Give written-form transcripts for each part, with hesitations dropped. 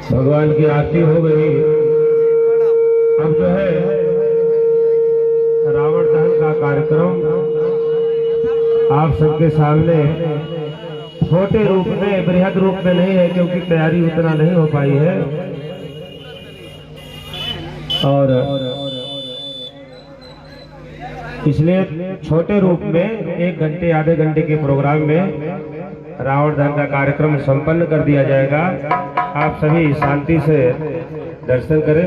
भगवान की आरती हो गई। अब जो है रावण दहन का कार्यक्रम आप सबके सामने छोटे रूप में, बृहद रूप में नहीं है क्योंकि तैयारी उतना नहीं हो पाई है, और इसलिए छोटे रूप में 1 घंटे आधे घंटे के प्रोग्राम में रावण दहन का कार्यक्रम संपन्न कर दिया जाएगा। आप सभी शांति से दर्शन करें।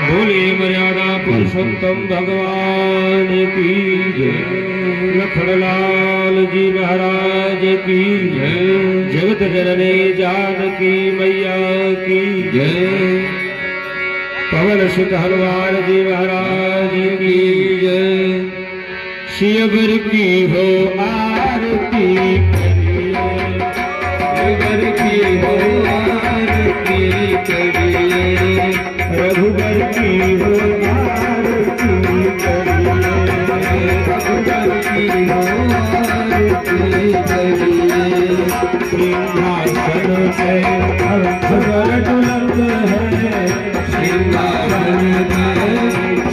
बोले मर्यादा पुरुषोत्तम भगवान की जय, लखनलाल जी महाराज की जय, जगत जननी जानकी मैया की जय, पवन सुत हनुमान जी महाराज की जय। शिववर की हो आरती करिए, शिववर की हो आरती करिए, रघुवर की हो आरती करिए, रघुवर की हो आरती करिए। सिंहासन पे अवसर दुलंद है, सिंहासन पे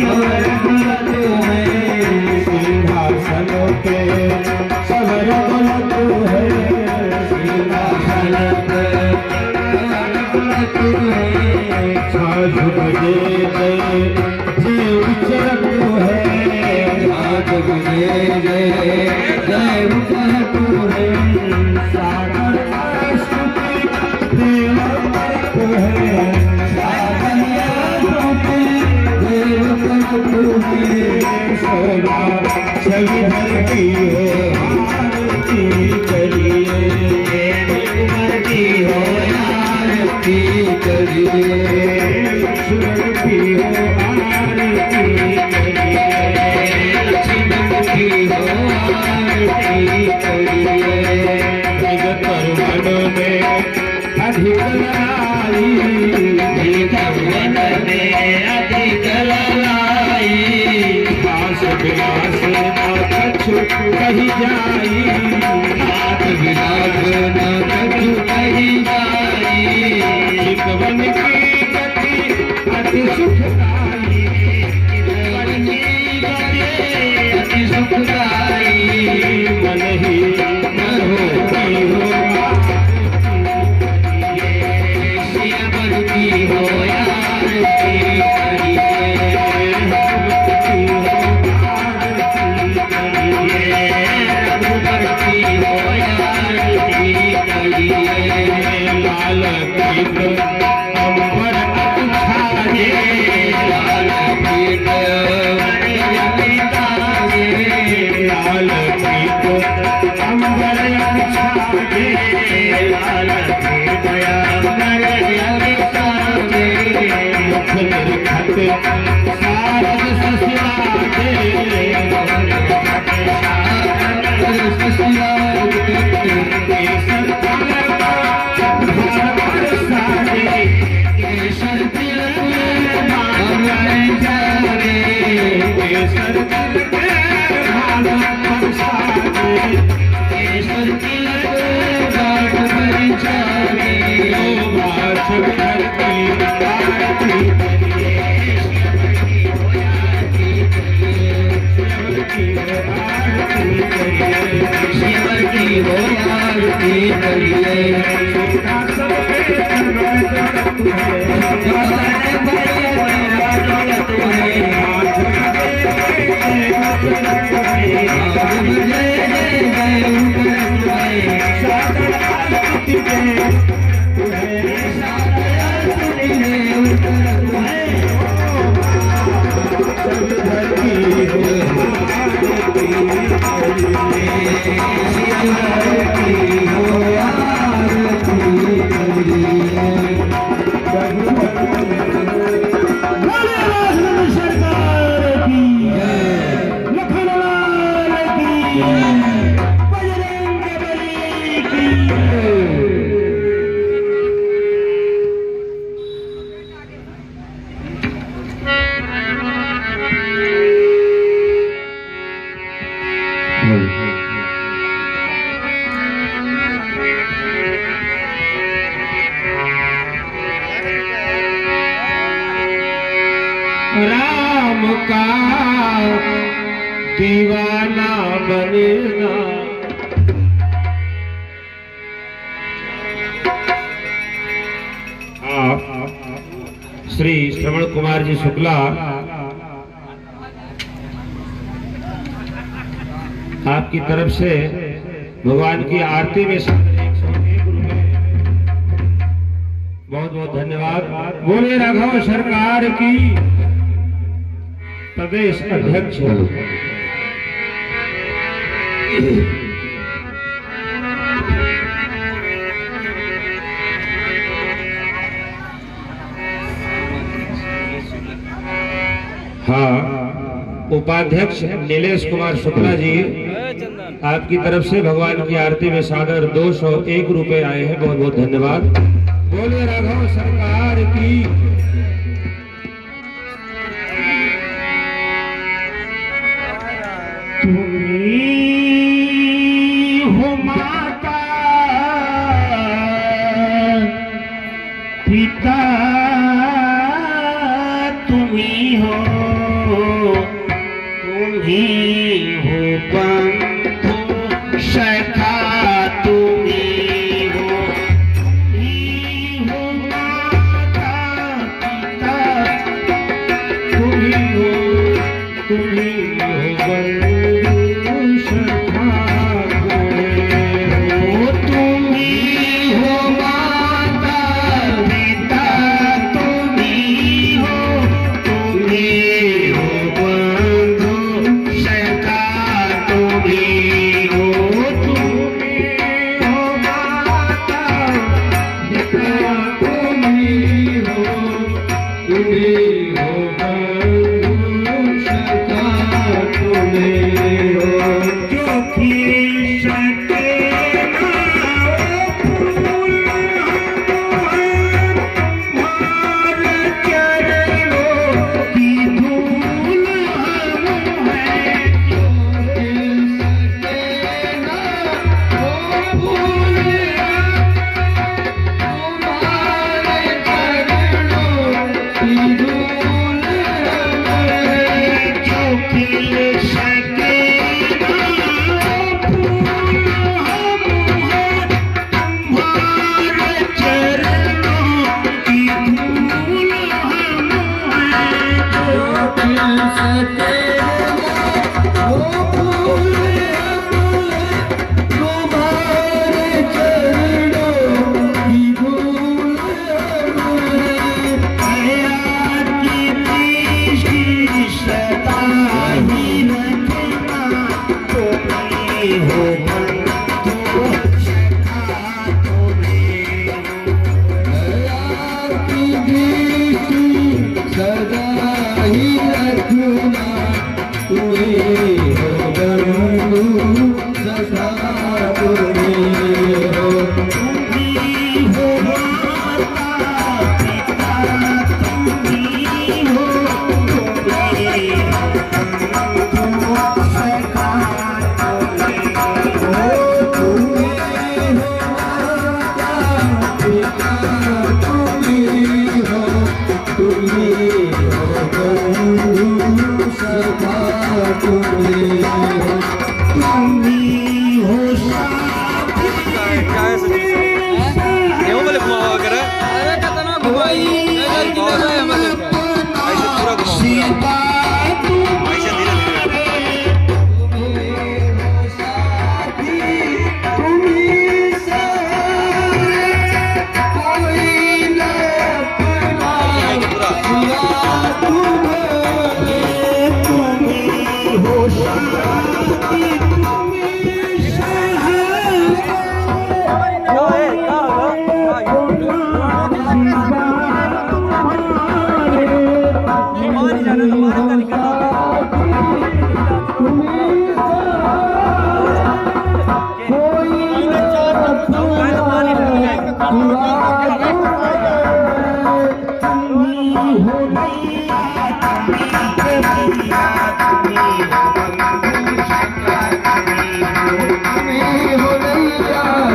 अवसर दुलंद है, सिंहासन पे सवर दुलंद है, सिंहासन पे दुलंद है। झुक दे गए जय उच्चरत है, झुक दे गए जय उच्चरत है, सागर स्तुति देवत है, सागर स्तुति देवत है। सोना छवि भर की हो आरती करिए, देवत की हो आरती करिए, सुर की हो आरती करिए, शिव की हो आरती करिए। जगत मन में अधिक लाई, जगत मन में अधिक लाई, आस विलास न कछु कही जाई, आस विलास न कछु कही जाई। चितवन की गति अति सुखदाई, चितवन की गति अति सुखदाई, मन ही न होती हो शिववर की हो आरती करिए, रघुवर की हो आरती करिए। लाल कीट अंबर अछाए, लाल कीट लाल कीट अंबर अछाए, लाल कीट अंबर अछाए। मुख निर्खत सारद ससुराते, सारद ससुराते, केसर केसर शिव की हो आरती करिए राम का दीवाना बनेगा आप श्री श्रवण कुमार जी शुक्ला आपकी तरफ से भगवान की आरती में 101 रुपए बहुत बहुत धन्यवाद। बोले राघव सरकार की। प्रदेश अध्यक्ष हाँ उपाध्यक्ष नीलेश कुमार शुक्ला जी आपकी तरफ से भगवान की आरती में सादर 201 रुपए आए हैं। बहुत बहुत धन्यवाद। बोले राघव सरकार की। तुम्ही हो माता पिता तुम्ही हो बंधु सखा तुम्ही हो माता पिता तुम्ही हो बंधु सखा तुम्ही हो माता पिता तुम्ही हो बंधु सखा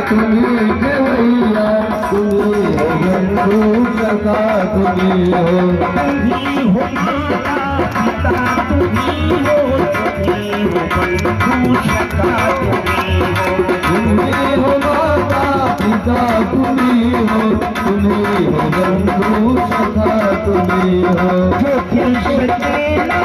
तुम्ही केवैया तुम्ही बंधू सखा तुम्ही हो तुम्ही हो माता पिता तुम्ही हो बंधू सखा तुम्ही हो माता पिता तुम्ही हो बंधू सखा तुम्ही हो जो खिलते ना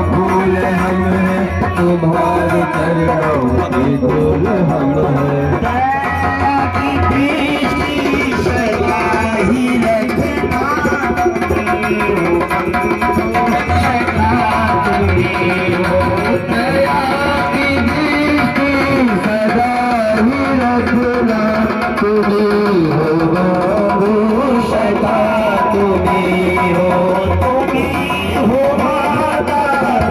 फूल हम हैं भूल हम हैं तुम्हारे चरणों की धूल हम हैं दया की दृष्टि सदा ही रखना सदा तुम्ही हो दया की दृष्टि सदा ही रखना तुम्ही हो बंधु सदा तुम्ही हो हो माता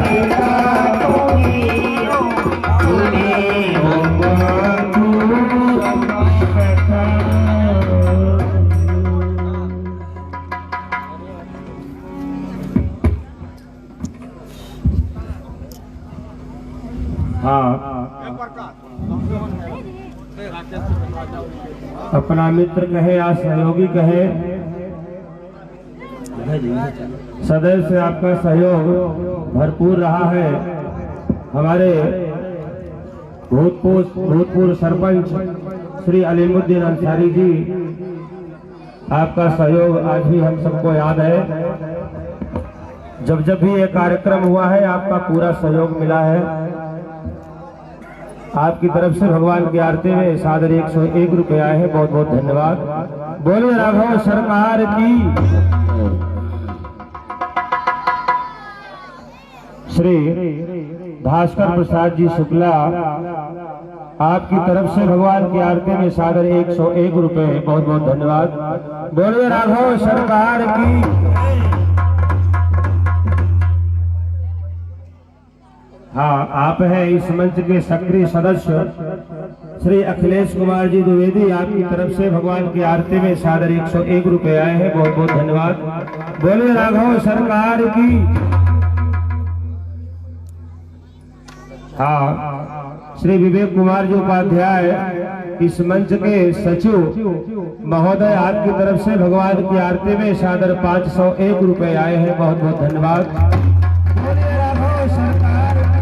पिता तुम्ही हो बंधु सखा। हाँ, अपना मित्र कहे या सहयोगी कहे, सदैव से आपका सहयोग भरपूर रहा है। हमारे भूतपूर्व सरपंच श्री अलीमुद्दीन अंसारी जी, आपका सहयोग आज भी हम सबको याद है। जब जब भी ये कार्यक्रम हुआ है आपका पूरा सहयोग मिला है। आपकी तरफ से भगवान की आरती में सादर 101 रुपये आए हैं, बहुत बहुत धन्यवाद। बोलिए राघव सरकार की। श्री भास्कर प्रसाद जी शुक्ला, आपकी तरफ से भगवान की आरती में सादर 101 रुपये, बहुत बहुत धन्यवाद। बोलिए राघव सरकार की। हाँ, आप हैं इस मंच के सक्रिय सदस्य श्री अखिलेश कुमार जी द्विवेदी, आपकी तरफ से भगवान की आरती में सादर 101 रुपये आए हैं, बहुत बहुत धन्यवाद। बोलिए राघव सरकार की। हाँ, श्री विवेक कुमार जी उपाध्याय, इस मंच के सचिव महोदय, आपकी तरफ से भगवान की आरती में सादर 501 रुपये आए हैं, बहुत बहुत धन्यवाद। बोलिए राघव सरकार की।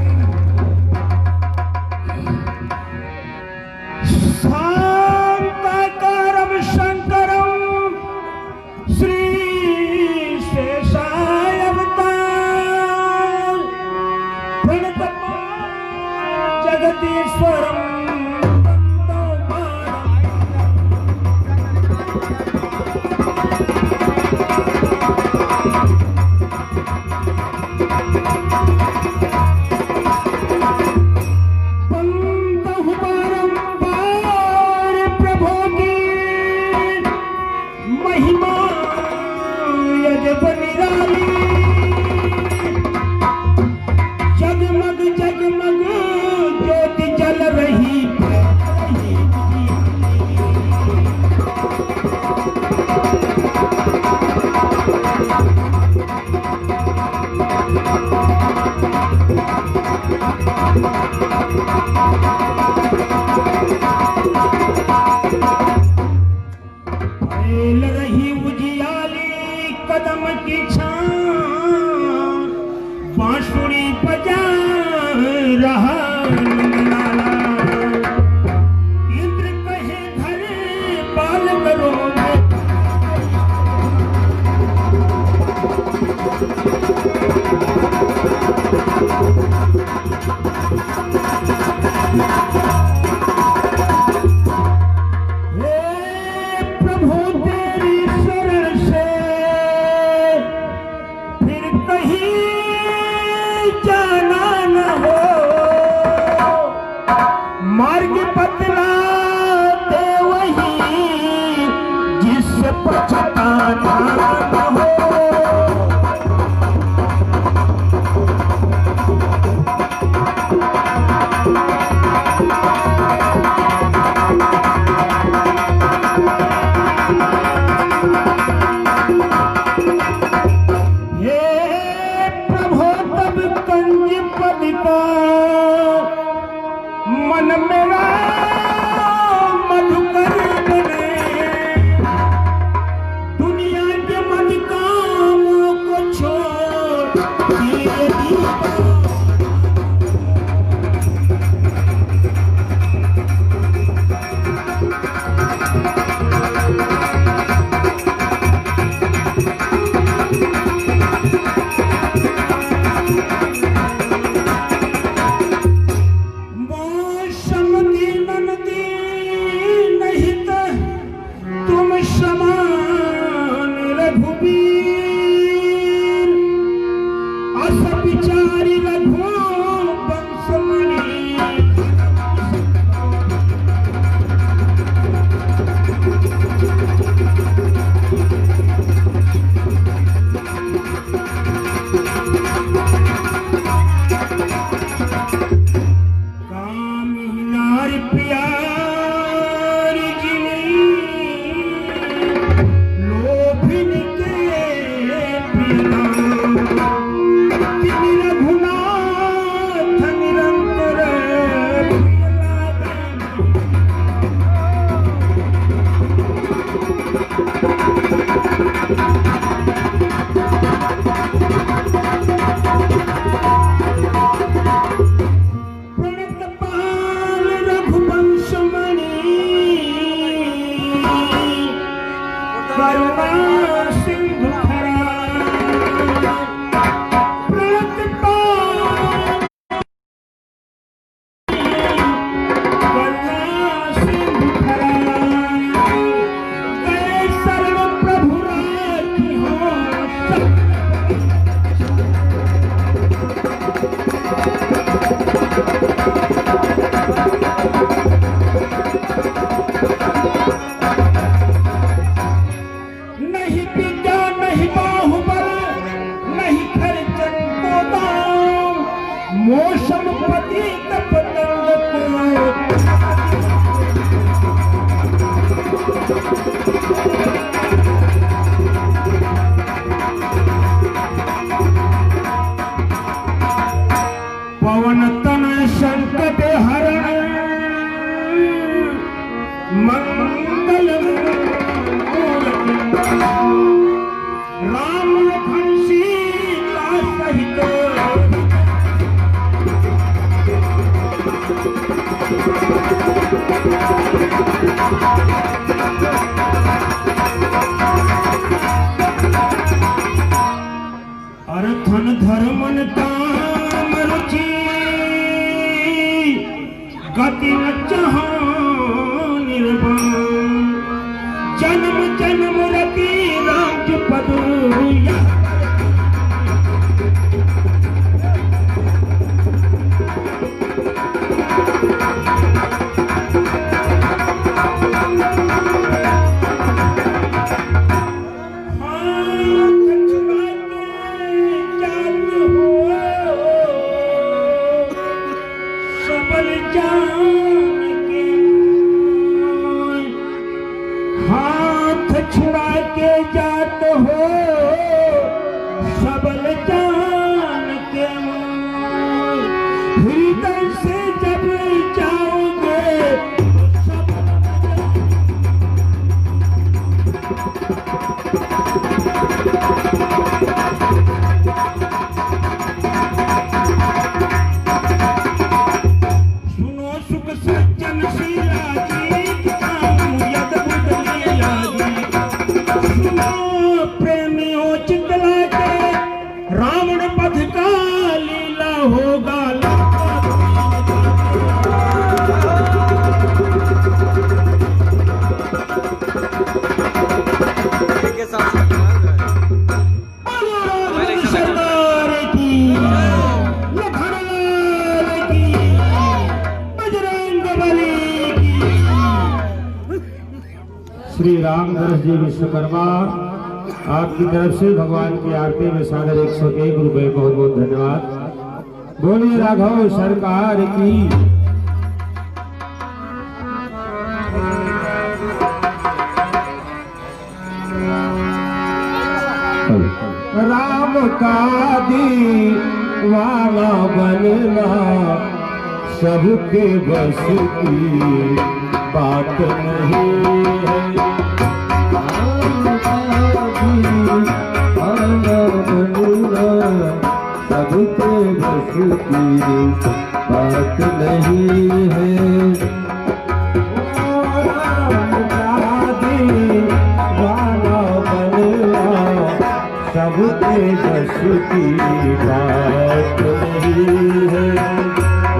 शांताकारं शंकरं श्री शेषाय अवतार प्रणतपाल जगदीश्वरं जगमग जगमग ज्योति जल रही फैल रही उजियाली कदम की छां, बांसुरी बजा रहा नंदलाला। इंद्र कहे घर पाल करो प्रभु तेरी शरण से फिर कहीं नहीं विद्या नहीं बाहुबल नहीं खर्चन को दाम मौसम पति पतंग पवन तन संकट हरण मंगल राम लखन सीता सहित अर्थन धर्मन काम रुचि गति न चाहो निर्वाण जन्म जन्म रति राजपद हाथ छुड़ा के जात हो सबल जान के हृदय से जब जाओगे सुनो सुख सज्जन शीला जी प्रेमियों चितला के रावण पथ का लीला होगा सरदार की लखनलाल की बजरंगबली की। श्री रामदास जी विश्वकर्मा आपकी तरफ से भगवान की आरती में सागर 101 रुपए बहुत बहुत धन्यवाद। बोलिए राघव सरकार की। राम का दीवाना बनना सबके बस की बात नहीं है। सबके बस की बात नहीं है। सबके बस की बात नहीं है।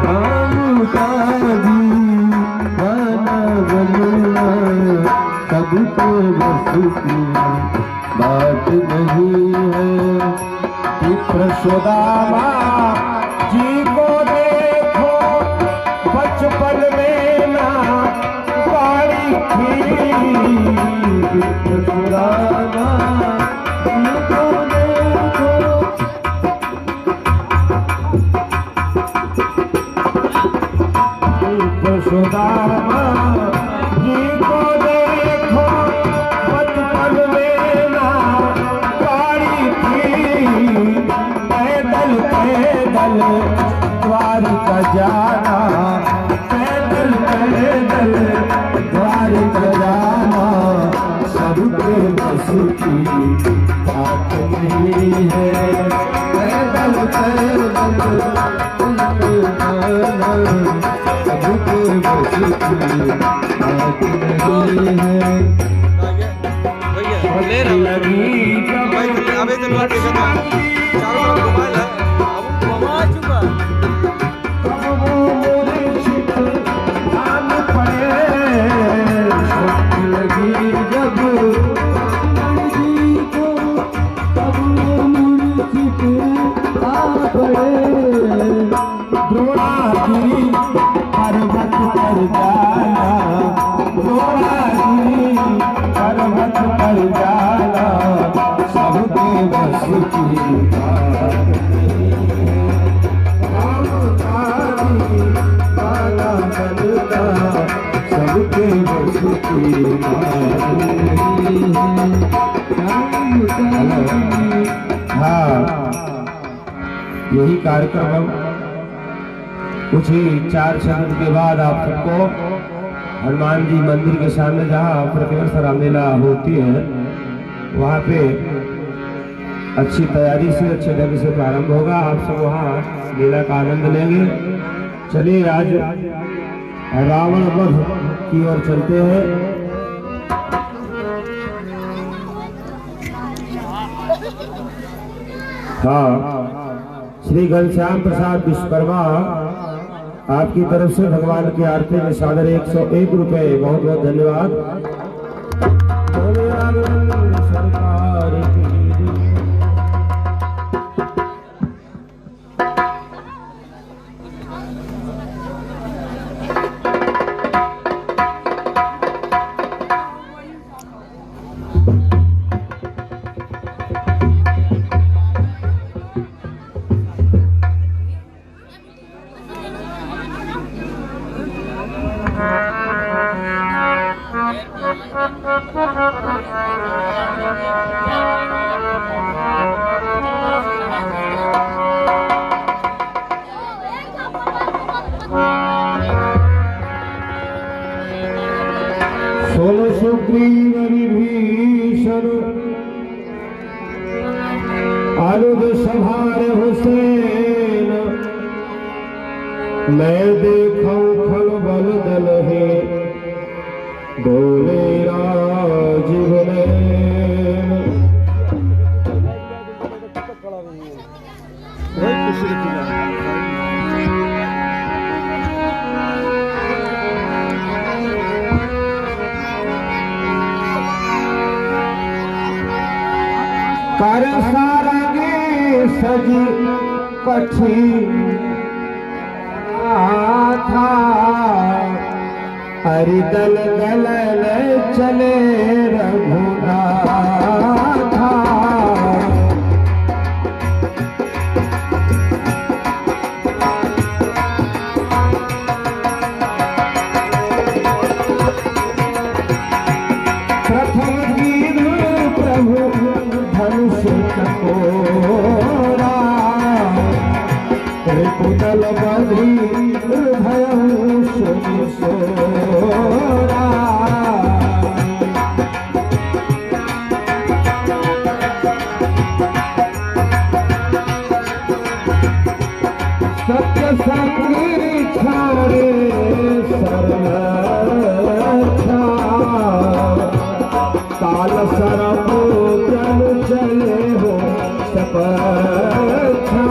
राम का दीवाना बनना सबके बस की बात नहीं है। प्रसोदामा जी को देखो बचपन में ना बाड़ी थी। प्रसोदामा जी को देखो प्रसोदामा जी को देखो बचपन में ना बाड़ी थी। पैदल पैदल द्वारिका जाना पैदल पैदल द्वारिका जाना सबके बस की बात नहीं है। पैदल पैदल जाना सबके बस की बात नहीं है। लगी द्रोणागिरी पर्वत पर जाना, द्रोणागिरी पर्वत पर जाना हाँ, यही कार्यक्रम हम कुछ ही 4 सेकंड के बाद आप सबको हनुमान जी मंदिर के सामने जहाँ प्रतिवर्ष रामलीला होती है वहाँ पे अच्छी तैयारी से अच्छे ढंग से प्रारंभ होगा। आप सब वहाँ लीला का आनंद लेंगे। चलिए आज रावण वध की ओर चलते हैं। हाँ, श्री घनश्याम प्रसाद विश्वकर्मा आपकी तरफ से भगवान की आरती में सादर 101 रुपए, बहुत बहुत धन्यवाद। सरकार की सोलो सुग्रीव विभीषण आलुद सभार हुसैन, मैं देखूं खल बल दल है डोले राजीव नैन। कर सारंगे सजी कठी था, हरि दल दल चले रघुनाथा। प्रथम दीन प्रभु धनुष चकोरा, रिपुदल बधी भयं सोरा। सत्य संगी छाड़े सरलच्छा, काल सरप जन चले हो सपच्छा।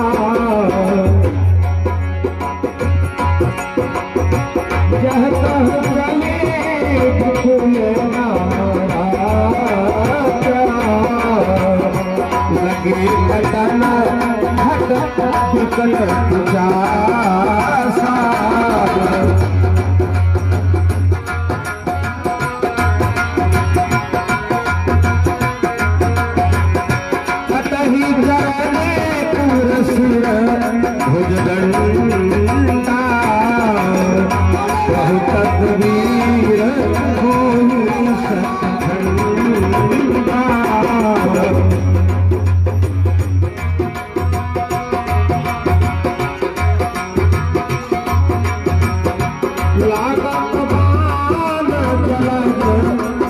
जह तह चले दुखुए नाराजा, लगे कटन हट विकट पिचासा। भुजदंडा बहुत वीर होई सतखंडा। लागत बाण जलद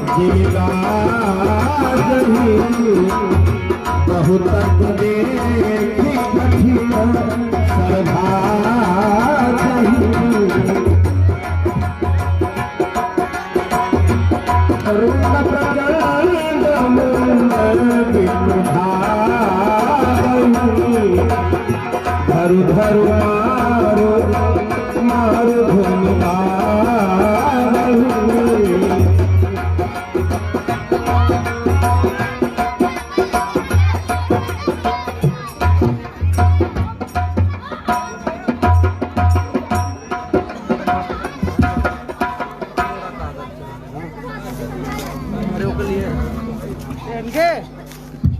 जीवा जही, बहुत देखी कठिन सरधा जही। रुद्र प्रचंड मुंडन विद्धारही, धरु धरु मारो मारो धुनवारही।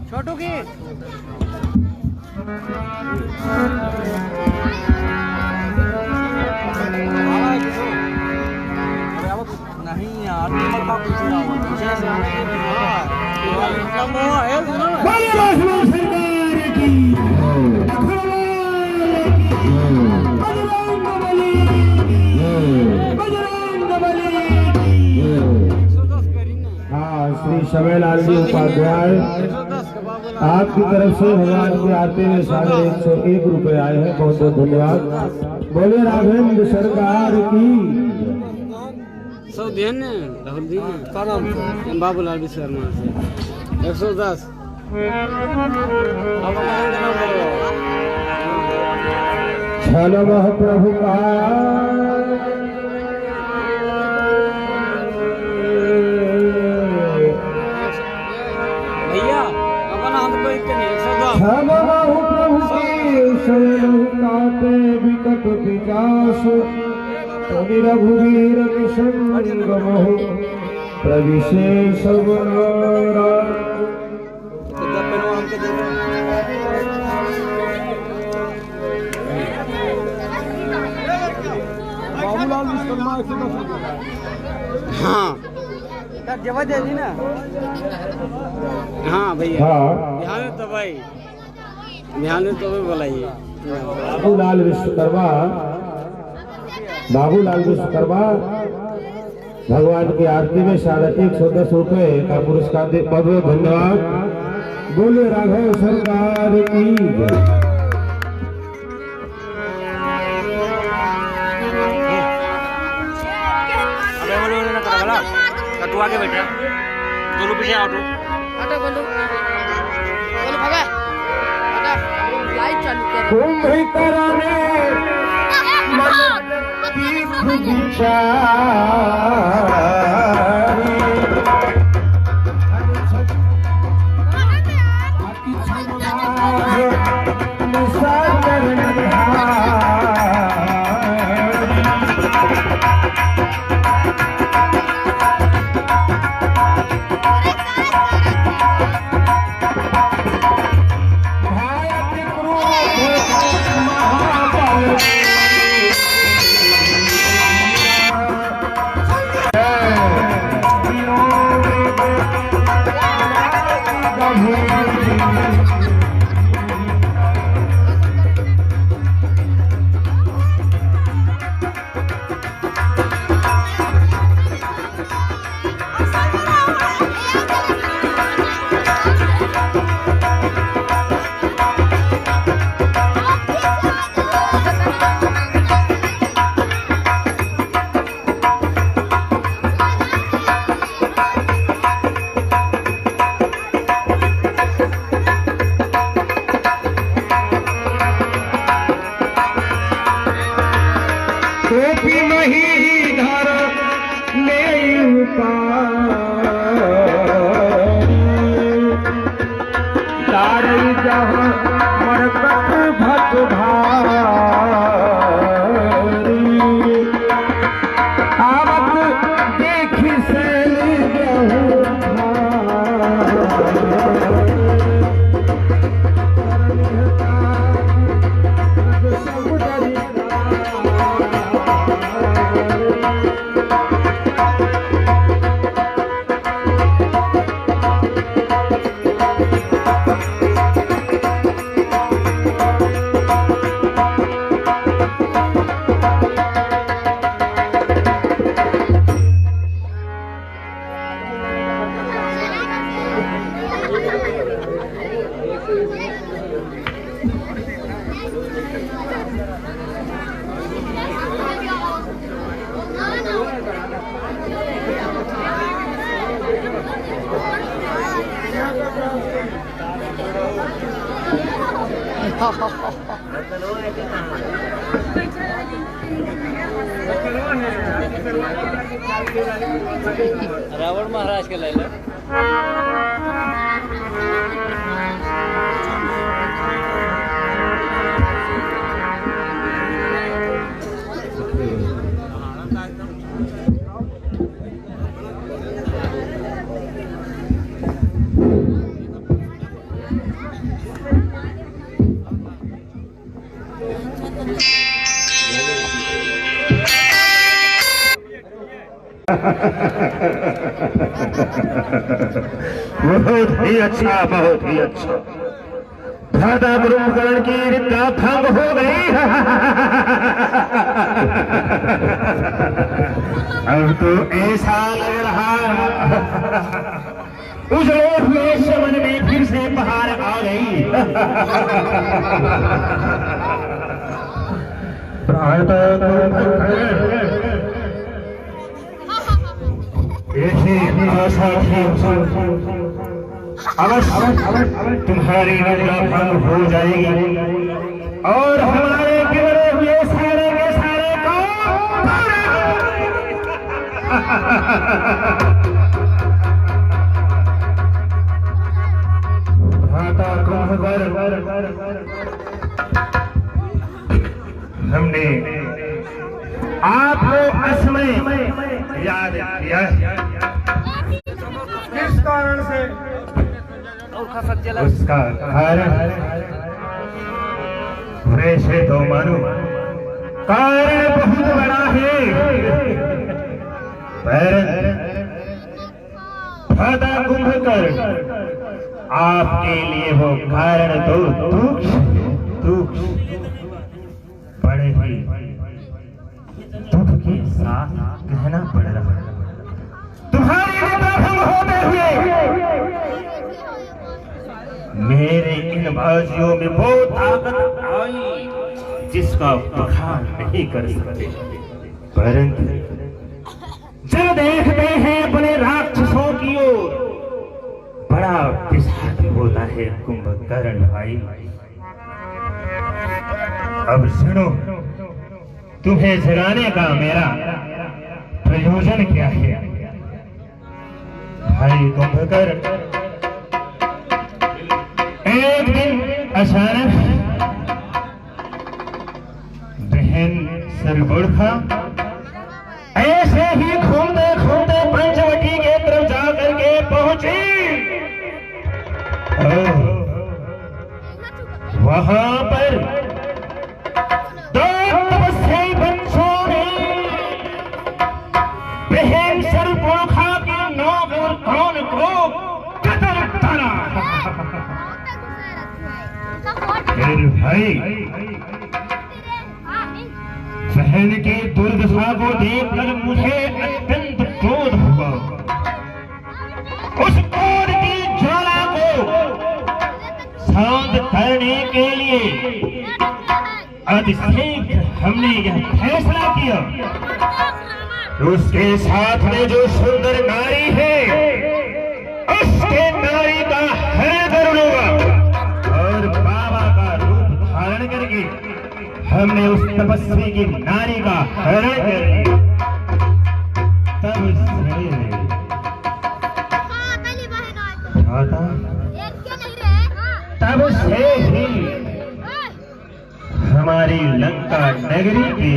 छोटू की नहीं यार, बोले लक्ष्मण सरकार की हाँ, श्री शमयलाल जी उपाध्याय आपकी तरफ से भगवान की आरती में 101 रुपए आए हैं। बहुत बहुत धन्यवाद। बोले राघवेंद्र सरकार की। सब ध्यान राहुल जी बाबूलाल विश्वकर्मा से 110 नमः प्रभु का भैया अपना हाथ को इतने 110 नमः प्रभु के शरण काटे विकट विकास तनि रघुवीर निसंगमो प्रविशेष वरा बाबूलाल विश्वकर्मा 110 हाँ जवाब दे दी ना। हाँ भैया हाँ, ध्यान तो भाई ध्यान तो भाई बोलाइए। बाबूलाल विश्वकर्मा भगवान की आरती में 110 रुपए का पुरस्कार दे। बहुत बहुत धन्यवाद। बोले राघव सरकार की जय। तू आगे बैठा दोनों पीछे आओ हटो बोलो बोलो भगा हटा लाइव चालू कर कुंभ करने मन की विचार टोपी नहीं धर ले तारी जहाँ मरकत भट भारी आवत देखी से रावण महाराज के लाइल बहुत ही अच्छा, बहुत ही अच्छा। भ्राता कुंभकर्ण की निद्रा भंग हो गई। अब तो ऐसा लग रहा उजड़े हुए शवन में फिर से बहार आ गई। भ्राता कुंभकर्ण ऐसी आशा थी अवश्य तुम्हारी निद्रा भंग हो जाएगी और हमारे गिरे हुए सारे के सारे को भ्राता कुंभकर्ण, हमने आपको असमय याद किया। किस कारण से? उसका कारण वैसे तो मानो कारण बहुत बड़ा है, पर भ्राता कुंभकर्ण आपके लिए वो कारण तो तुक्ष बड़े ही दुख के साथ कहना पड़ रहा है। तुम्हारी निद्रा भंग होते हुए मेरे इन बाजियों में वो ताकत आई जिसका बखान नहीं कर सकते, परंतु जब देखते हैं अपने राक्षसों की ओर बड़ा विषाद होता है कुंभकर्ण भाई। अब सुनो, तुम्हें जगाने का मेरा प्रयोजन क्या है। भाई कुंभकर्ण, एक दिन अचानक बहन सरबुढ़ा ऐसे ही घूमते घूमते पंचवटी के तरफ जाकर के पहुंची। वहां पर दो तपस्वी बच्चों ने बहन सरबुढ़ा के नौक और कौन को कतर डाला। मेरे भाई, बहन की दुर्दशा को देखकर मुझे अत्यंत क्रोध हुआ। उस क्रोध की ज्वाला को शांत करने के लिए अतिशीघ्र हमने यह फैसला किया कि उसके साथ में जो सुंदर नारी है उसके नारी का हरण कर लूंगा और बाबा का रूप धारण करके हमने उस तपस्वी की नारी का हरण कर लिया। तब से ही हमारी लंका नगरी के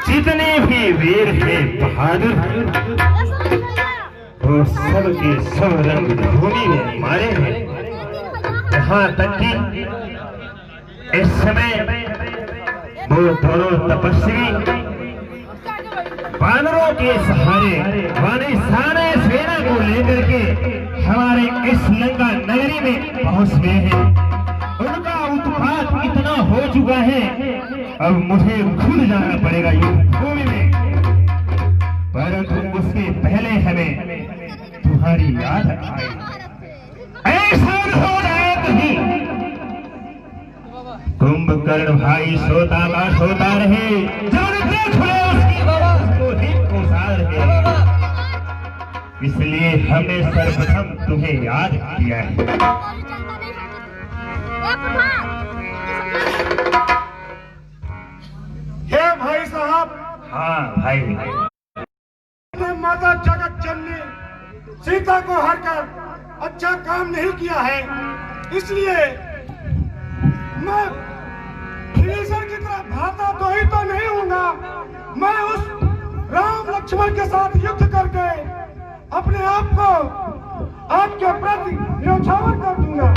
जितने भी वीर हैं बहादुर, वो सबके सब रंग भूमि में मारे हैं। यहाँ तक कि इस समय वो दोनों तपस्वी बानरों के सहारे वानरसेना सेना को लेकर के हमारे इस लंका नगरी में पहुंच गए हैं। उनका उत्पात इतना हो चुका है, अब मुझे खुद जाना पड़ेगा युद्ध भूमि में, परंतु उसके पहले हमें तुम्हारी याद आए। ऐसा हो जाए कहीं कुंभकर्ण भाई सोता का सोता रहे, जब देख ले उसकी को ही पुकार है। इसलिए हमने सर्वप्रथम तुम्हें याद किया है। हे भाई साहब, हाँ भाई, माता जगत जननी सीता को हरकर अच्छा काम नहीं किया है, इसलिए मैं विभीषण की तरह भ्राता द्रोही तो नहीं हूँगा। मैं उस राम लक्ष्मण के साथ युद्ध करके अपने आप को आपके प्रति न्यौछावर कर दूंगा।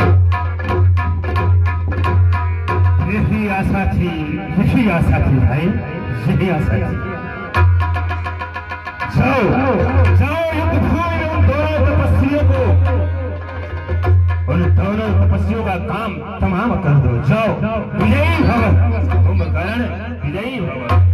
यही आशा थी भाई, यही आशा थी। जाओ युद्ध भूमि में उन दोनों तपस्वियों को का काम तमाम कर दो। जाओ, विजयी भव कुंभकर्ण, विजयी भव।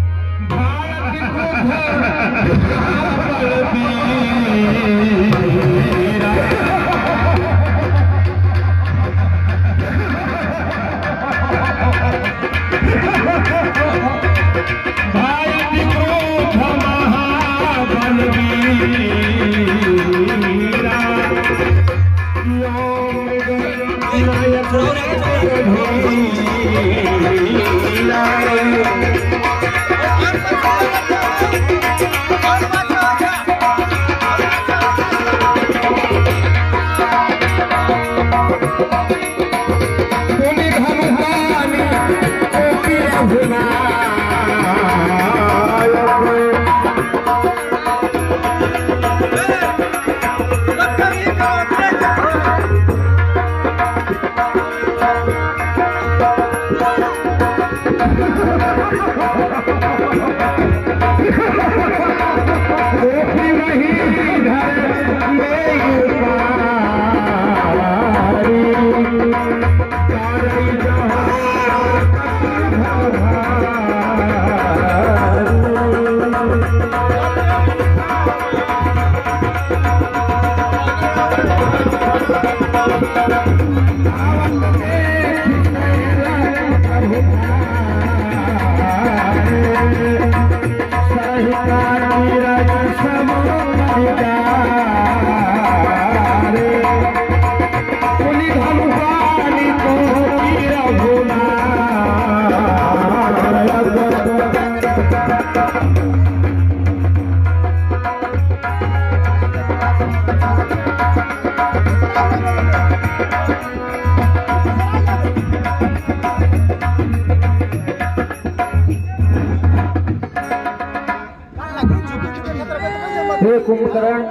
हे कुंभकर्ण,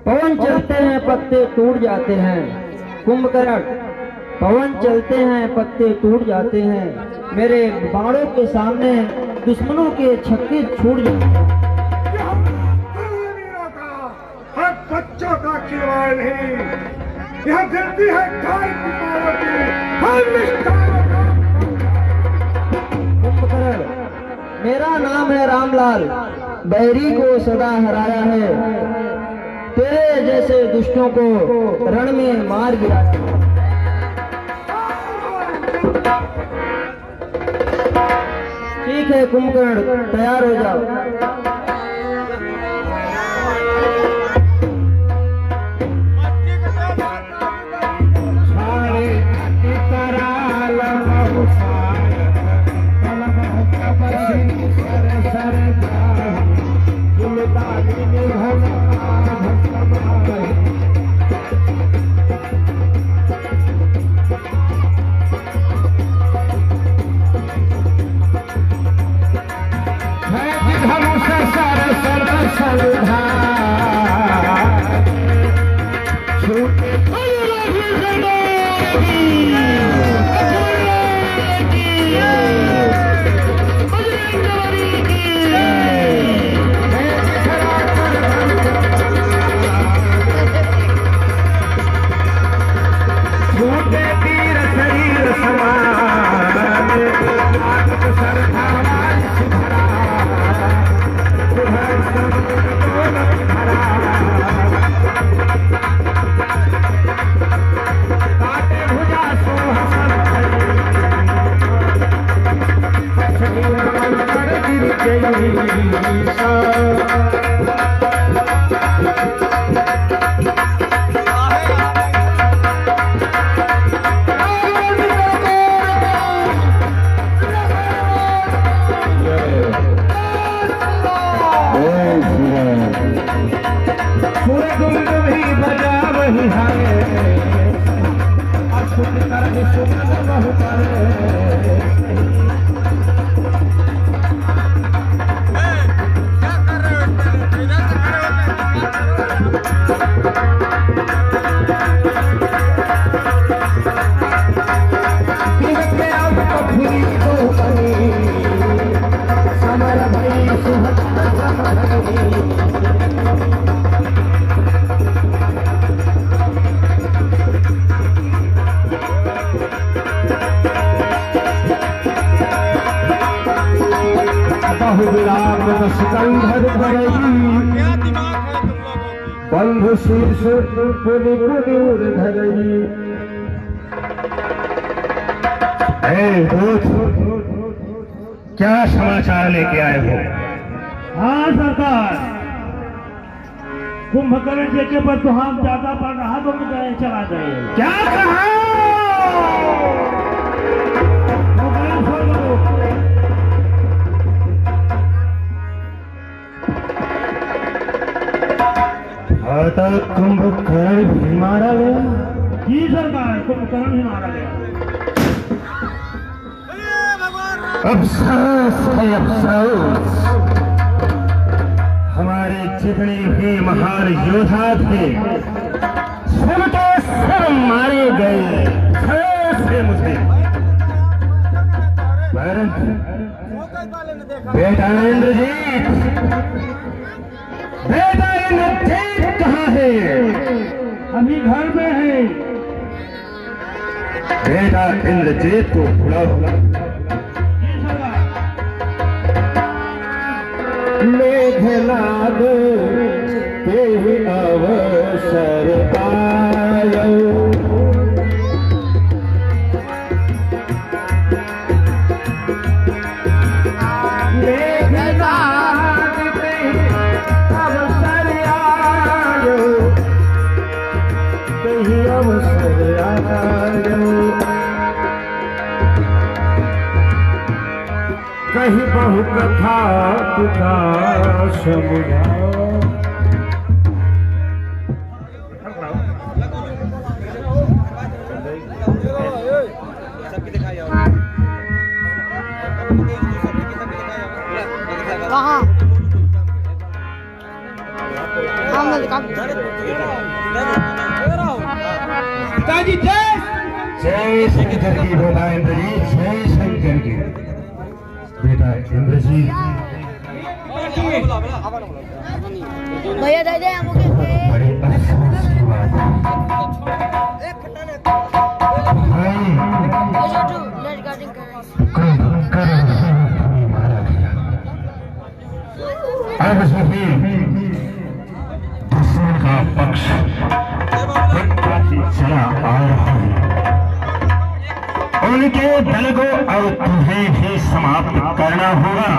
पवन चलते हैं पत्ते टूट जाते हैं। कुंभकर्ण, पवन चलते हैं पत्ते टूट जाते हैं। मेरे बाणों के सामने दुश्मनों के छक्के छूट जाते हैं। हर बच्चों का खिलवाड़ नहीं, यह धरती है गाय की मारों की, हर निष्ठाओं का। कुंभकर्ण, मेरा नाम है रामलाल, बैरी को सदा हराया है। तेरे जैसे दुष्टों को रण में मार गिराया। ठीक है कुंभकर्ण, तैयार हो जाओ। विराट न सिकंदर धरई बंधु शीर्ष पुनि पुनि उर धरई। क्या समाचार लेके आए हो? हाँ सरकार, कुंभकर्ण जी के पर तो हम ज्यादा पड़ रहा तो मुझे चला जाए। क्या कहा? तो कुंभकर्ण भी मारा गया? जी सरकार, कुंभकर्ण ही मारा गया। अफसोस है अफसोस, हमारे जितने भी महान योद्धा थे सब के सब मारे गए। से मुझे बेटा इंद्रजीत, बेटा इंद्रजीत कहाँ है? अभी घर में है। बेटा इंद्रजीत को बुलाओ। मेघनाद के अवसर पायो, मेघनाद के अवसर आयो, कहीं अवसर आयो, कहीं बहु कथा पिता समुझाओ। कहाँ? पिताजी जय जय शंकर की बेटा इंद्रजीत, जय शंकर की बेटा इंद्रजीत। भैया दे दे हमको के। बड़े अफसोस की बात है भाई, छोटू लेट गार्डिंग कर। कुंभकर्ण भी मारा गया। अब सभी दुश्मन का पक्ष चला आ रहा है। उनके दल को अब तुम्हें ही समाप्त करना होगा,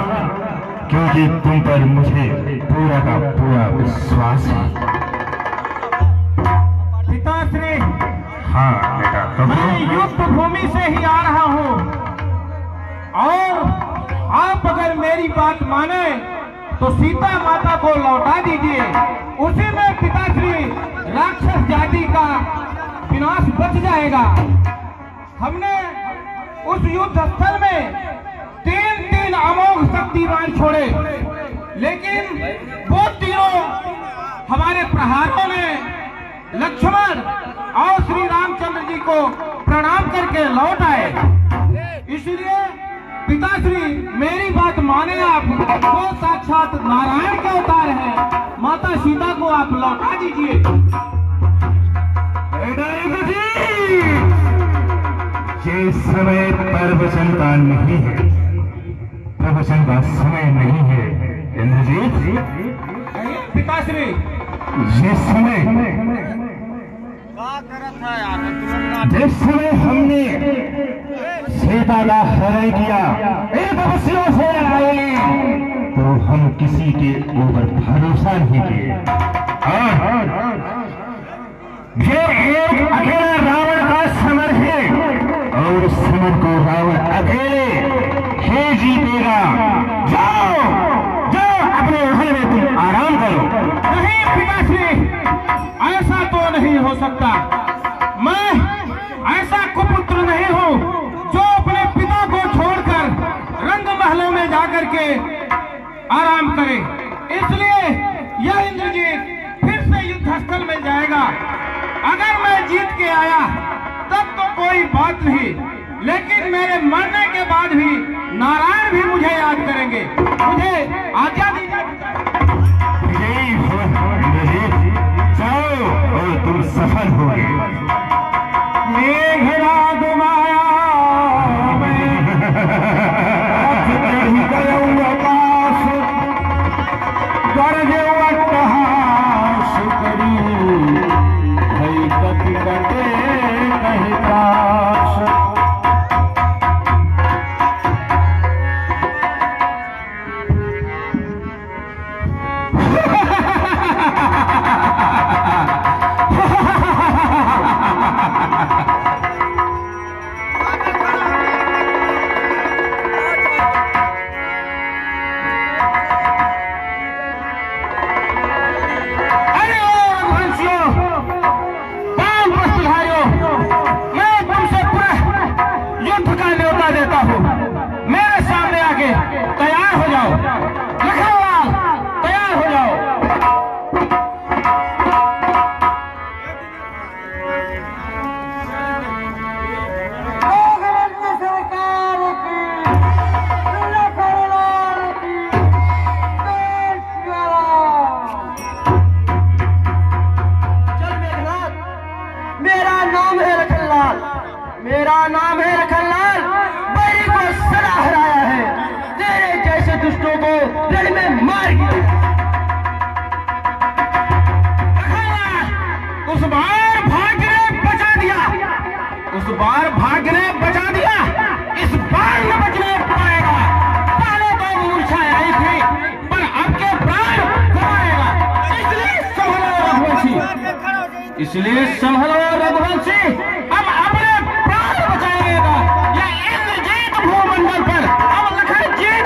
क्योंकि तुम पर मुझे पूरा का पूरा विश्वास है। पिताश्री, हाँ बेटा, मैं युद्ध भूमि से ही आ रहा हूँ और आप अगर मेरी बात माने तो सीता माता को लौटा दीजिए। उसी में पिताश्री राक्षस जाति का विनाश बच जाएगा। हमने उस युद्ध स्थल में तीन अमोघ शक्तिमान छोड़े, लेकिन वो तीनों हमारे प्रहारों ने लक्ष्मण और श्री रामचंद्र जी को प्रणाम करके लौट आए। इसलिए पिताश्री मेरी बात माने, आप वो साक्षात नारायण के अवतार हैं। माता सीता को आप लौटा दीजिए। ये समय प्रवचन का नहीं है, प्रवचन का समय नहीं है इंद्रजीत। पिताश्री, ये समय जिस समय हमने सीता का हरण किया, एक अवसरों से आए तो हम किसी के ऊपर भरोसा नहीं किए। ये एक अकेला रावण का समर है और उस समर को रावण अकेले ही जीतेगा। जाओ जाओ अपने महल में तुम आराम करो। नहीं पिताश्री, ऐसा तो नहीं हो सकता। मैं ऐसा कुपुत्र नहीं हूँ जो अपने पिता को छोड़कर रंग महलों में जाकर के आराम करे। इसलिए यह इंद्रजीत फिर से युद्ध स्थल में जाएगा। अगर मैं जीत के आया तब तो कोई बात नहीं, लेकिन मेरे मरने के बाद भी नारायण भी मुझे याद करेंगे। मुझे आज्ञा दीजिए। जाओ और तुम सफल होगे। मेघनाद माया में चढ़ी गयो आकाश बार भाग्य ने बचा दिया, इस बार न बचने पाएगा। पहले तो मूर्छा आई थी, पर अब के प्राण गवाएगा। इसलिए संभलो रघुवंशी, अब अपने प्राण बचाएगा। या इंद्रजीत भूमंडल पर अब लखन जीत।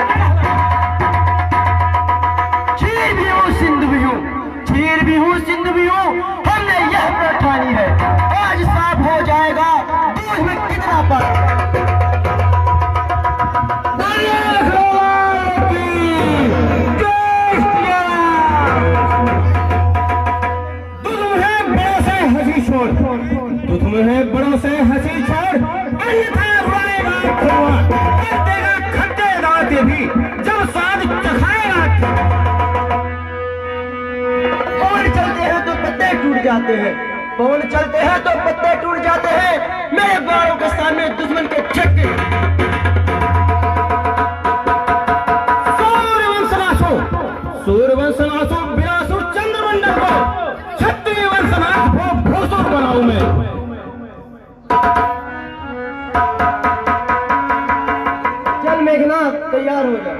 चीर भी हूँ सिंधु भी हूँ, चीर भी हूँ सिंधु भी हूँ, हमने यह ठानी है। आज साफ हो जाएगा दूध में कितना पर। तुम्हें बड़ों से हंसी छोड़, अन्यथा रुलाएगा खुआ, कर देगा खट्टे दांते भी जब स्वाद चखाएगा। पवन चलते हैं तो पत्ते टूट जाते हैं, पवन चलते हैं तो पत्ते टूट जाते हैं। मेरे बाणों के सामने दुश्मन के छक्के। सूर्यवंशनाशो, सूर्यवंशनाशो विनाशो चंद्रमंडल को, क्षत्रिय वंशनाश को भूसुर बनाऊं मैं। चल मेघनाथ तैयार हो जा।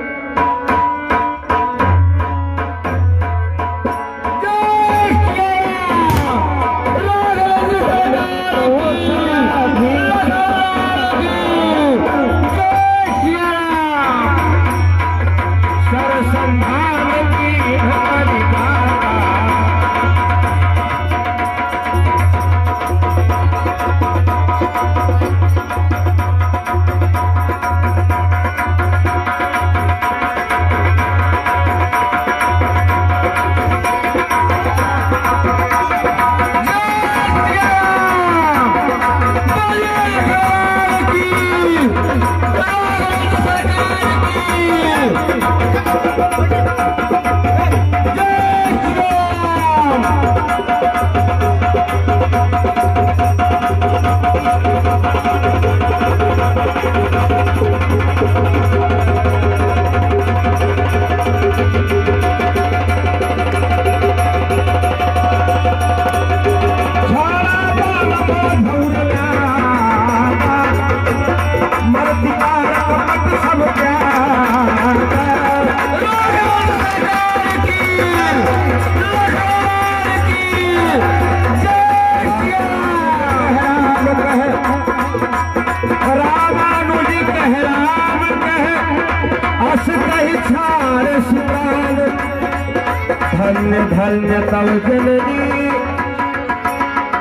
धन्य धन्य तव जननी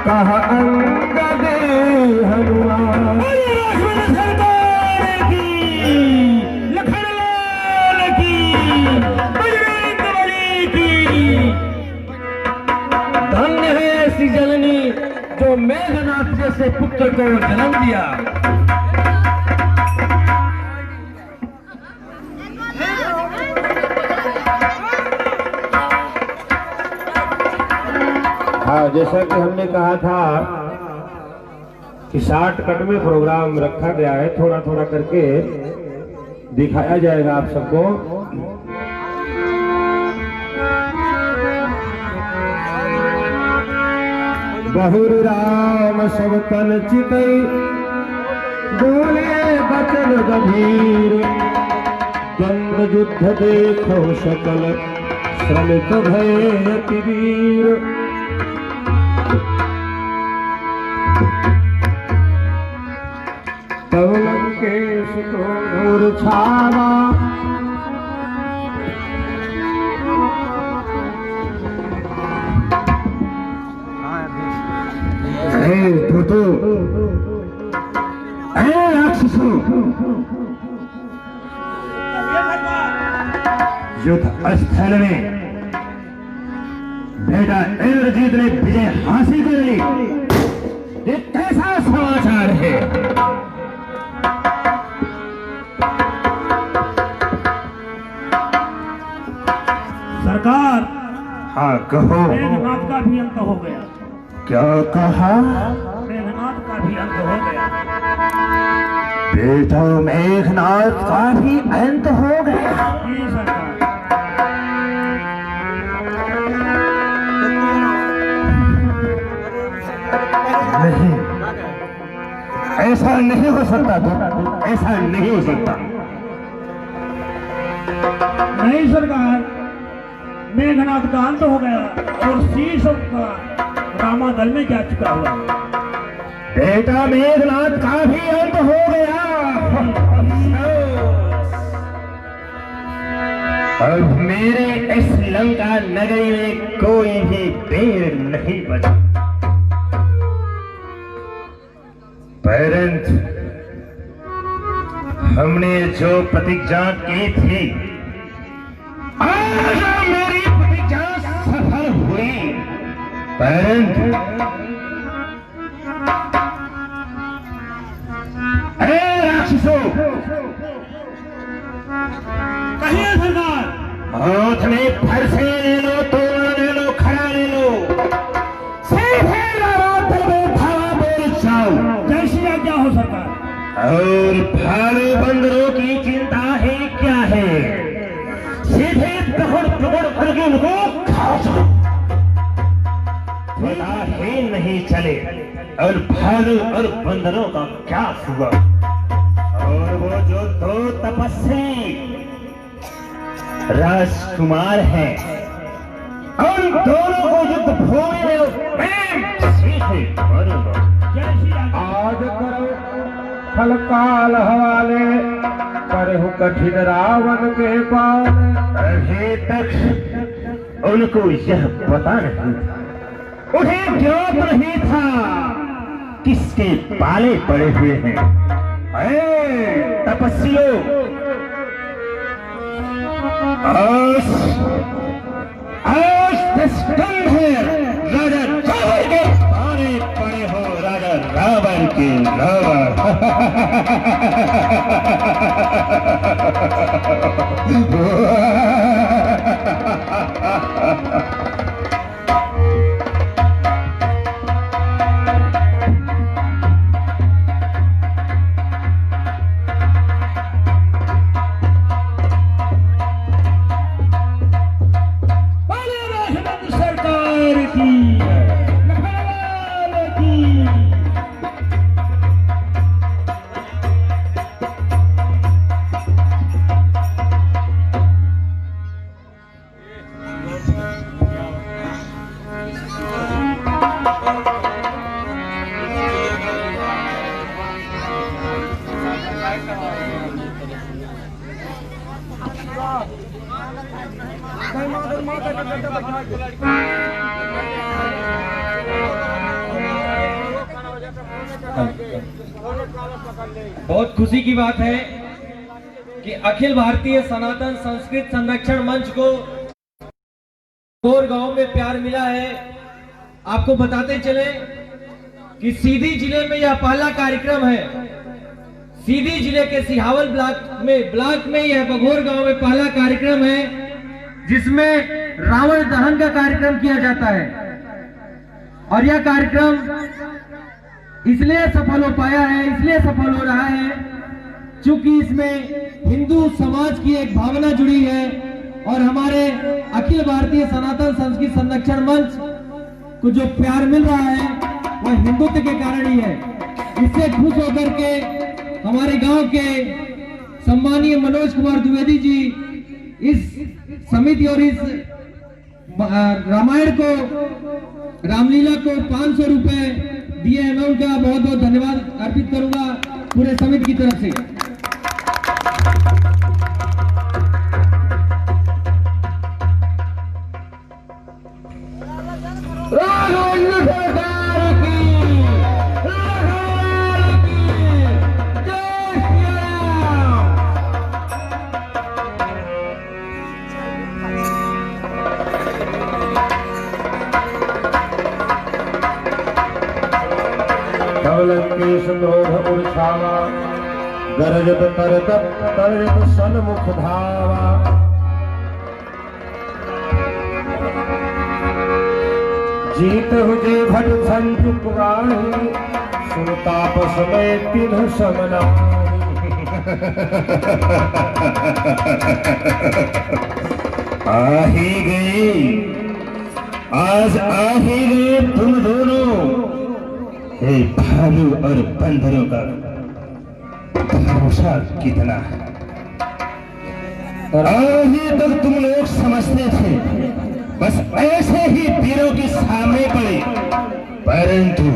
कह अंगद हनुमान। धन्य है ऐसी जननी जो मेघनाथ जैसे पुत्र को जन्म दिया। हाँ, जैसा कि हमने कहा था कि शॉर्टकट में प्रोग्राम रखा गया है, थोड़ा थोड़ा करके दिखाया जाएगा आप सबको। बहुर राम सब तन चितई, बोले बचन गंभीर, द्वंद्व युद्ध देखो सकल, श्रमित भय अति वीर। तब लंकेश को घोर छावा, भूतो राक्षसों, युद्ध स्थल में बेटा इंद्रजीत ने विजय हासिल कर ली। ये कैसा समाचार है? सरकार, हाँ कहो। मेघनाथ का भी अंत हो गया। क्या कहा? मेघनाथ का भी अंत हो गया। बेटा मेघनाथ का भी अंत हो गया। जी सरकार। नहीं, ऐसा नहीं हो सकता था, ऐसा नहीं हो सकता। नहीं सरकार, मेघनाथ का अंत हो गया और शीश का रामा दल में जा चुका हुआ। बेटा मेघनाथ का भी अंत हो गया। अब मेरे इस लंका नगरी में कोई भी पेड़ नहीं बचा। परंतु हमने जो प्रतिज्ञा की थी, आज मेरी प्रतिज्ञा सफल हुई। परंतु अरे राक्षसों, कहिए सरकार। हाथ में फरसे ले लो, तोड़ा ले लो, खड़ा ले लो, सीधे लड़ाते में धावा बोल जाओ। जैसी आज्ञा हो सरकार। और भालू बंदरों की चिंता है क्या है? सीधे पकड़ पकड़ करके उनको खा जाओ, पता ही नहीं चले और भालू और बंदरों का क्या हुआ। और वो जो दो तपस्वी राजकुमार हैं, उन दोनों को युद्ध भूमि में मैं सीधे मारूंगा। जैसी आज्ञा। आज करो फलकाल हवाले, करहु कठिन रावण के पाल। अभी तक उनको यह पता नहीं था, उन्हें ज्ञात नहीं था किसके पाले पड़े हुए हैं। तपस्वियों, आज दस्तंग है राजा रावण के पाले पड़े हो। राजा रावण के रावण। सरकार की लखनऊ की। बहुत खुशी की बात है कि अखिल भारतीय सनातन संस्कृत संरक्षण मंच को और गांव में प्यार मिला है। आपको बताते चले कि सीधी जिले में यह पहला कार्यक्रम है। सीधी जिले के सिहावल ब्लॉक में यह बघोर गांव में पहला कार्यक्रम है जिसमें रावण दहन का कार्यक्रम किया जाता है। और यह कार्यक्रम इसलिए सफल हो पाया है, इसलिए सफल हो रहा है क्योंकि इसमें हिंदू समाज की एक भावना जुड़ी है और हमारे अखिल भारतीय सनातन संस्कृत संरक्षण मंच को जो प्यार मिल रहा है वह हिंदुत्व के कारण ही है। इससे खुश होकर के हमारे गांव के सम्मानीय मनोज कुमार द्विवेदी जी इस समिति और इस रामायण को, रामलीला को 500 रुपए दिए हैं। मैं उनका बहुत बहुत धन्यवाद अर्पित करूंगा पूरे समिति की तरफ से। उर्छावा गरजत तरजत सन्मुख धावा। जीत हुजे भट संजुक वाणी, सुनताप समय तिन्ह समना। आ ही गए, आज आ ही गए तुम दोनों। हे भालू और बंदरों का भरोसा कितना है। और अभी तक तुम लोग समझते थे बस ऐसे ही वीरों के सामने पड़े, परंतु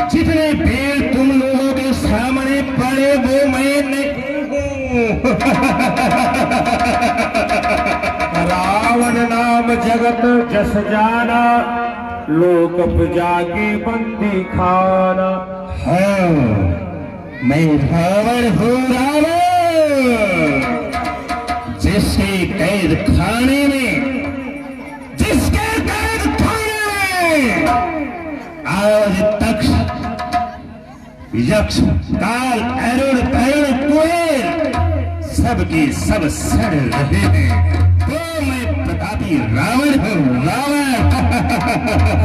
जितने वीर तुम लोगों के सामने पड़े वो मैं नहीं हूँ। रावण नाम जगत जस जाना, लोक प्रजा के बंदी खाना। हाँ, मैं रावण हूँ, रावण, जिसके कैद खाने में, जिसके कैद खाने में आज तक यक्ष, काल, अरुण, तरुण, कुबेर सबके सब सड़ रहे हैं, तो मैं प्रतापी रावण हूँ, रावण।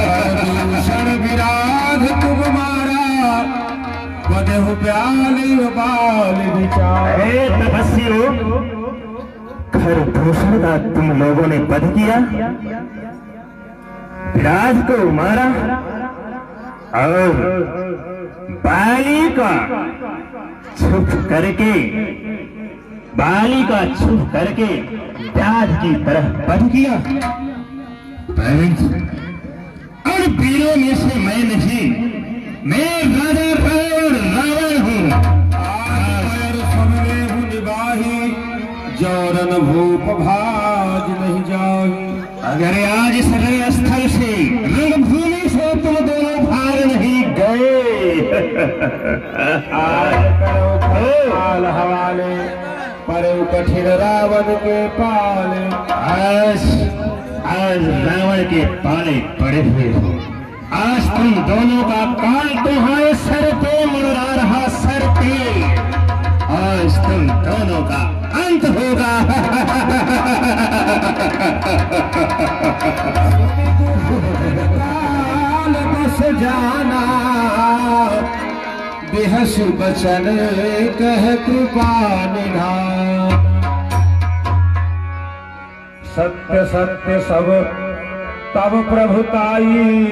प्रदूषण विराध तुम्हारा, बदहु प्याले बाल विचार। हे तपस्वियों, खरदूषण का तुम लोगों ने वध किया, विराज को मारा और बाली का छुप करके, बाली का छुप करके प्याज की तरह वध किया। और वीरों में से मैं नहीं, मैं राजा रावण, रावण हूँ। निभाही जौरन भूप भाज नहीं जाही। अगर आज इस रणस्थल से, रणभूमि से तुम दोनों भाग नहीं गए, आज करो काल हवाले, परो कठिन रावण के पाले। आज रावण के पाले पड़े हुए हो। आज तुम दोनों का काल तुम्हारे सर पे मुड़रा रहा, सर पे। आज तुम दोनों का अंत होगा। काल बस जाना, बेहस बचन कह कृपा निधान। सत्य सत्य सब तब प्रभुताई,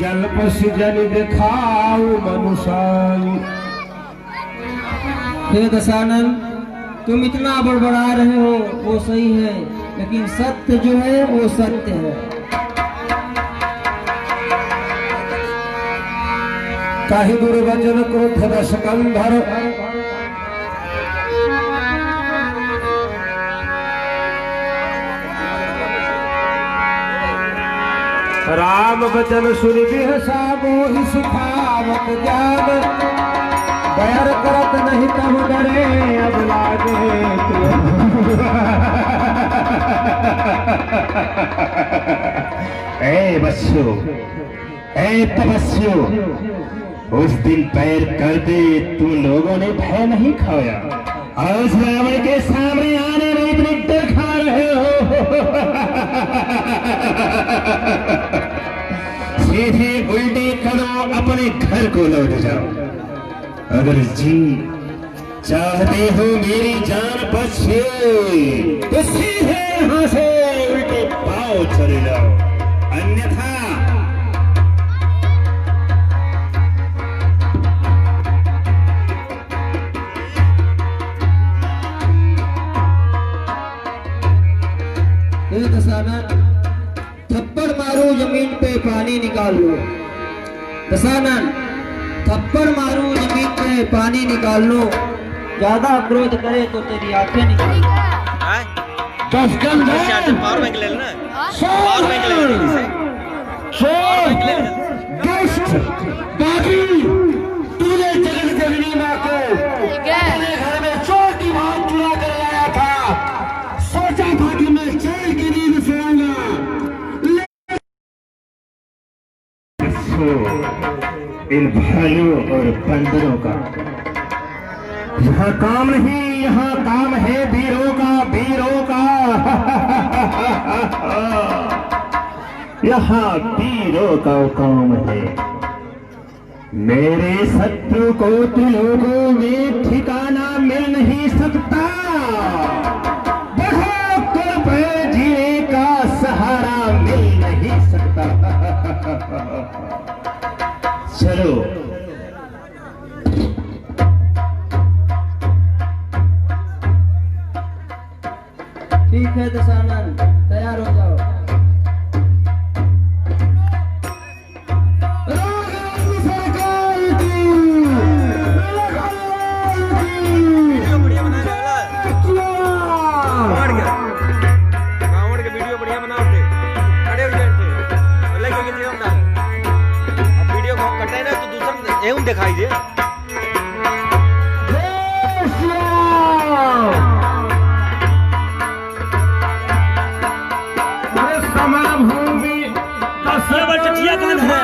जल्प सृजन दिखाऊ मनुषाई। हे दशानन, तुम इतना बड़बड़ा रहे हो वो सही है, लेकिन सत्य जो है वो सत्य है। काहि दुर्वचन क्रोध दश कंधर, राम वचन सुनि बिहसा मोहि सुखावत जान। बैर करत नहीं तब डरे अब लागे। ए बच्चों, ए तपस्वियों, उस दिन पैर करते तुम लोगों ने भय नहीं खाया। आज रावण के सामने आने में इतनी डर खा रहे हो। सीधे उल्टे करो, अपने घर को लौट जाओ। अगर जी चाहते हो मेरी जान बचे, तो सीधे यहाँ से उल्टे पाँव चले जाओ, अन्यथा दशानन, थप्पड़ मारो जमीन पे पानी निकाल लो। दशानन, थप्पड़ मारो जमीन पे पानी निकाल लो। ज्यादा क्रोध करे तो तेरी आंखें निकाल। पावर बैंक ले लेना, पावर बैंक ले लेना, पावर बैंक ले लेना। तूने जगत जननी माँ को अपने घर में चोर की भाव चुरा कर लाया था। सोचा था कि मैं चैन की नींद सोऊंगा, इन भाइयों और बंदरों का यहाँ काम नहीं, यहाँ काम है वीरों का, वीरों का। यहाँ वीरों का काम है। मेरे शत्रु को तुम लोगों में ठिकाना मिल नहीं सकता। बढ़ो कुल पे जीने का सहारा मिल नहीं सकता। चलो हेलो। ठीक है दशानंद, तैयार हो जाओ। दिखाई दे चिट्ठिया कौन है?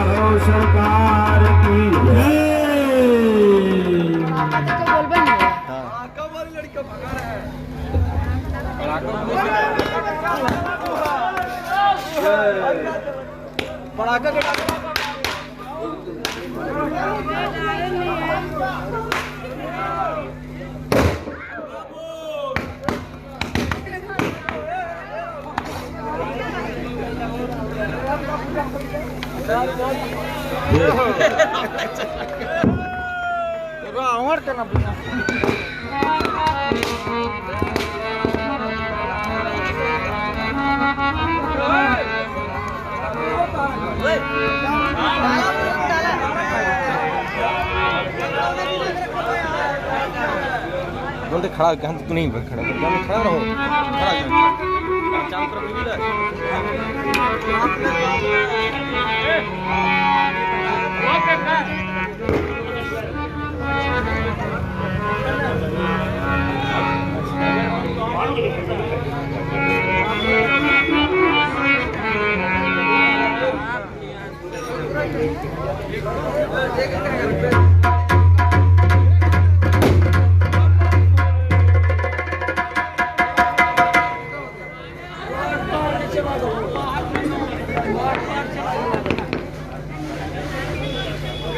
हो सरकार की जय। तो बोल बन गया। बोलते खड़ा गंद तू नहीं खड़ा खड़ा रहो खड़ा चांद पर भी मिला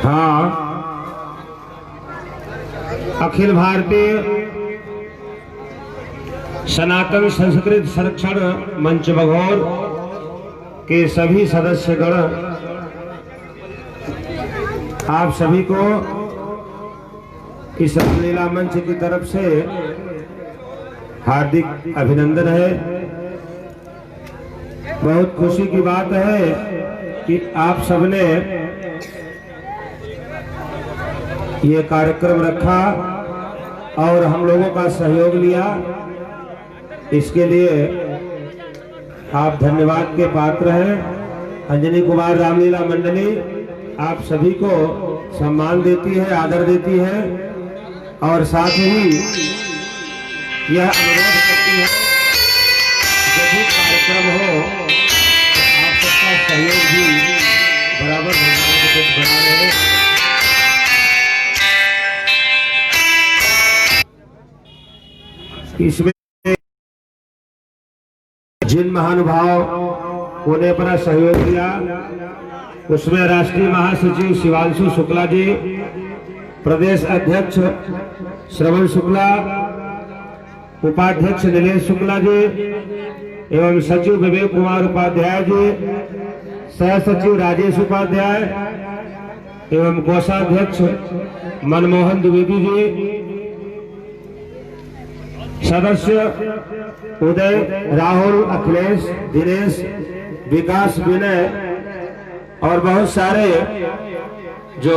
हाँ, अखिल भारतीय सनातन संस्कृत संरक्षण मंच बघौर के सभी सदस्यगण आप सभी को इस रामलीला मंच की तरफ से हार्दिक अभिनंदन है। बहुत खुशी की बात है कि आप सबने ये कार्यक्रम रखा और हम लोगों का सहयोग लिया। इसके लिए आप धन्यवाद के पात्र हैं। अंजनी कुमार रामलीला मंडली आप सभी को सम्मान देती है, आदर देती है और साथ ही यह अनुरोध करती है जब भी कार्यक्रम हो आप सबका सहयोग भी बराबर बना रहे। इसमें जिन महानुभाव ने अपना सहयोग दिया उसमें राष्ट्रीय महासचिव शिवांशु शुक्ला जी, प्रदेश अध्यक्ष श्रवण शुक्ला, उपाध्यक्ष नीलेश शुक्ला जी एवं सचिव विवेक कुमार उपाध्याय जी, सह सचिव राजेश उपाध्याय एवं कोषाध्यक्ष मनमोहन द्विवेदी जी, सदस्य उदय, राहुल, अखिलेश, दिनेश, विकास, विनय और बहुत सारे जो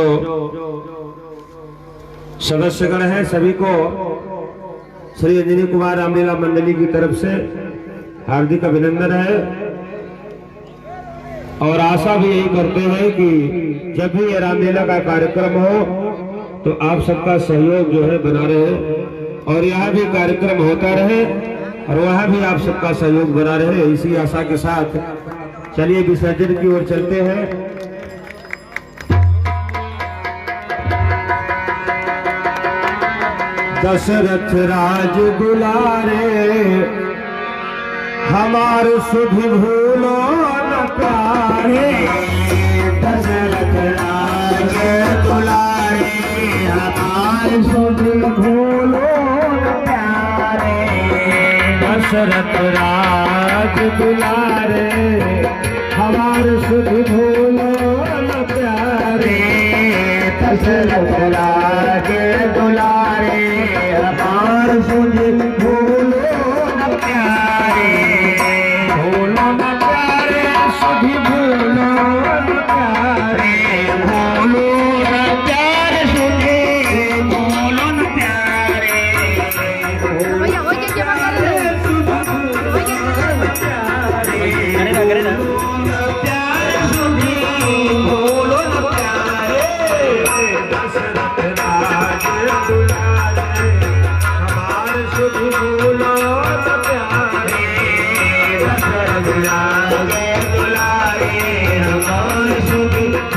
सदस्यगण हैं सभी को श्री अंजनी कुमार रामलीला मंडली की तरफ से हार्दिक अभिनंदन है और आशा भी यही करते हैं कि जब भी ये रामलीला का कार्यक्रम हो तो आप सबका सहयोग जो है बना रहे और यहाँ भी कार्यक्रम होता रहे और वहाँ भी आप सबका सहयोग बना रहे। इसी आशा के साथ चलिए विसर्जन की ओर चलते हैं। दशरथ राज दुलारे हमारे सुधि भूलो न प्यारे, दशरथ राज दुलारे हमारे सुधि भूलो न प्यारे, दशरथ राज दुलारे हमारे सुधि भूलो न प्यारे, दशरथ राज दुलारे हमारे सुधि भूलो न प्यारे, भूलो न प्यारे सुधि भूलो न प्यारे, भूलो न प्यारे सुधि भूलो न प्यारे, भैया हो क्या बात कर रहे प्यारे सुधि भूलो न प्यारे, दशरथ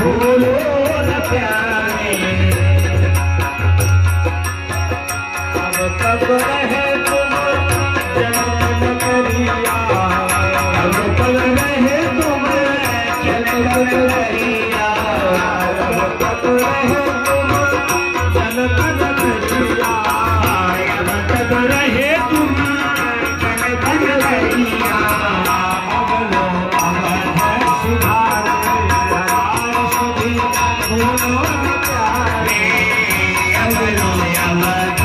भूलो न प्यारे, अब तक रहे तुम जन्म करिया, अब तक रहे तुम जन्म करिया, अब तक रहे तुम जन्म करिया, अब तक रहे तुम जन्म करिया। अब लो अवध सुधारे, हमारे सभी भूलो न प्यारे, अब लो अवध